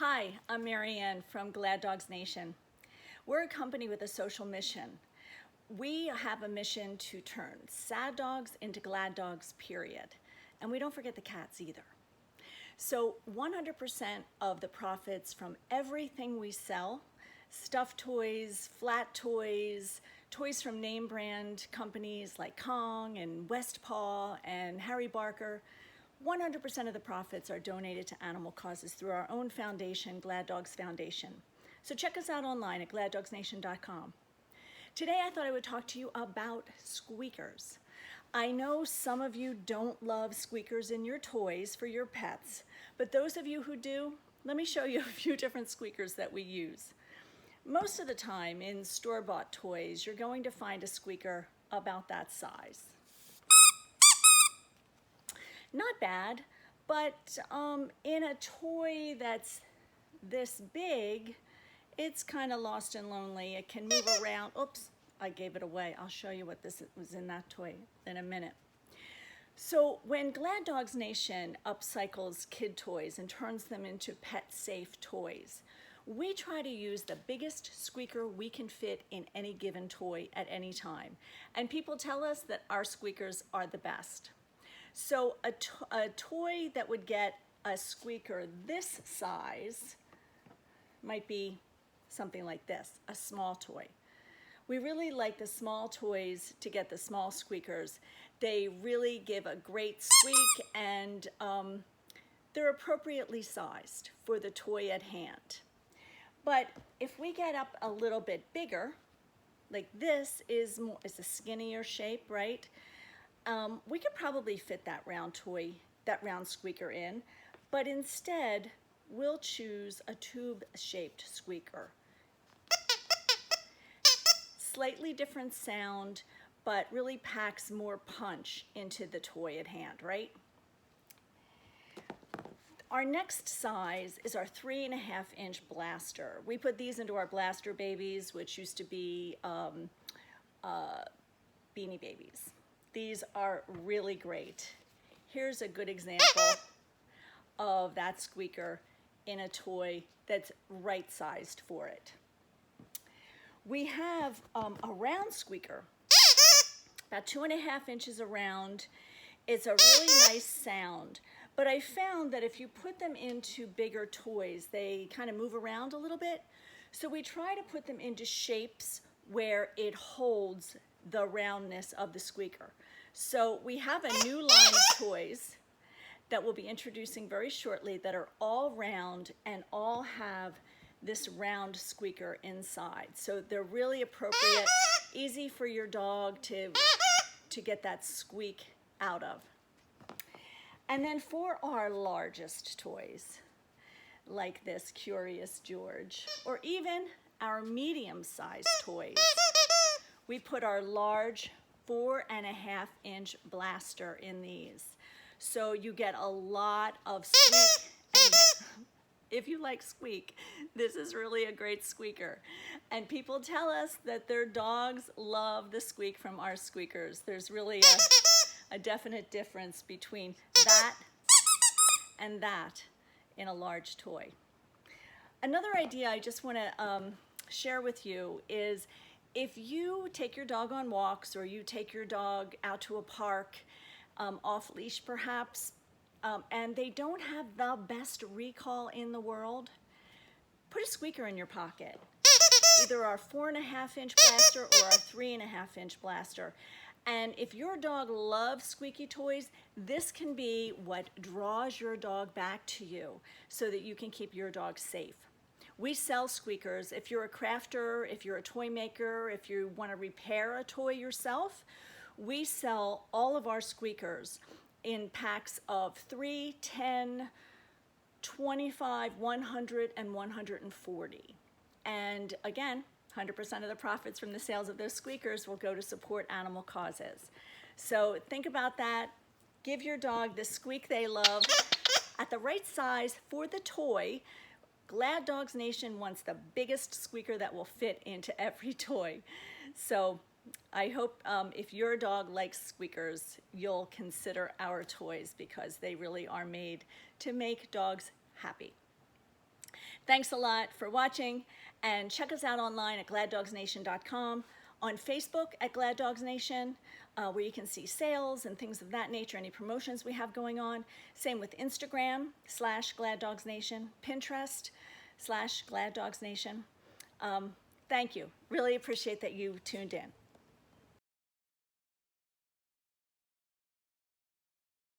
Hi, I'm Marianne from Glad Dogs Nation. We're a company with a social mission. We have a mission to turn sad dogs into glad dogs, period. And we don't forget the cats either. So 100% of the profits from everything we sell, stuffed toys, flat toys, toys from name brand companies like Kong and Westpaw and Harry Barker, 100% of the profits are donated to animal causes through our own foundation, Glad Dogs Foundation. So check us out online at gladdogsnation.com. Today I thought I would talk to you about squeakers. I know some of you don't love squeakers in your toys for your pets, but those of you who do, let me show you a few different squeakers that we use. Most of the time in store-bought toys, you're going to find a squeaker about that size. Not bad, but in a toy that's this big, it's kind of lost and lonely. It can move around. Oops, I gave it away. I'll show you what this was in that toy in a minute. So when Glad Dogs Nation upcycles kid toys and turns them into pet-safe toys, we try to use the biggest squeaker we can fit in any given toy at any time. And people tell us that our squeakers are the best. So a toy that would get a squeaker this size might be something like this, a small toy. We really like the small toys to get the small squeakers. They really give a great squeak and they're appropriately sized for the toy at hand. But if we get up a little bit bigger, like this is a skinnier shape, right? We could probably fit that round toy, that round squeaker in, but instead we'll choose a tube-shaped squeaker. Slightly different sound, but really packs more punch into the toy at hand, right? Our next size is our 3.5-inch blaster. We put these into our blaster babies, which used to be Beanie Babies. These are really great. Here's a good example of that squeaker in a toy that's right-sized for it. We have a round squeaker, about 2.5 inches around. It's a really nice sound, but I found that if you put them into bigger toys, they kind of move around a little bit. So we try to put them into shapes where it holds the roundness of the squeaker. So we have a new line of toys that we'll be introducing very shortly that are all round and all have this round squeaker inside. So they're really appropriate, easy for your dog to get that squeak out of. And then for our largest toys, like this Curious George, or even our medium-sized toys, we put our large 4.5-inch blaster in these. So you get a lot of squeak, and if you like squeak, this is really a great squeaker. And people tell us that their dogs love the squeak from our squeakers. There's really a definite difference between that and that in a large toy. Another idea I just want to share with you is if you take your dog on walks or you take your dog out to a park, off leash perhaps, and they don't have the best recall in the world, put a squeaker in your pocket. Either our 4.5-inch blaster or our 3.5-inch blaster. And if your dog loves squeaky toys, this can be what draws your dog back to you so that you can keep your dog safe. We sell squeakers. If you're a crafter, if you're a toy maker, if you want to repair a toy yourself, we sell all of our squeakers in packs of 3, 10, 25, 100, and 140. And again, 100% of the profits from the sales of those squeakers will go to support animal causes. So think about that. Give your dog the squeak they love at the right size for the toy. Glad Dogs Nation wants the biggest squeaker that will fit into every toy. So I hope if your dog likes squeakers, you'll consider our toys because they really are made to make dogs happy. Thanks a lot for watching, and check us out online at gladdogsnation.com, on Facebook at Glad Dogs Nation, where you can see sales and things of that nature, any promotions we have going on. Same with Instagram /GladDogsNation, Pinterest /GladDogsNation. Thank you. Really appreciate that you tuned in.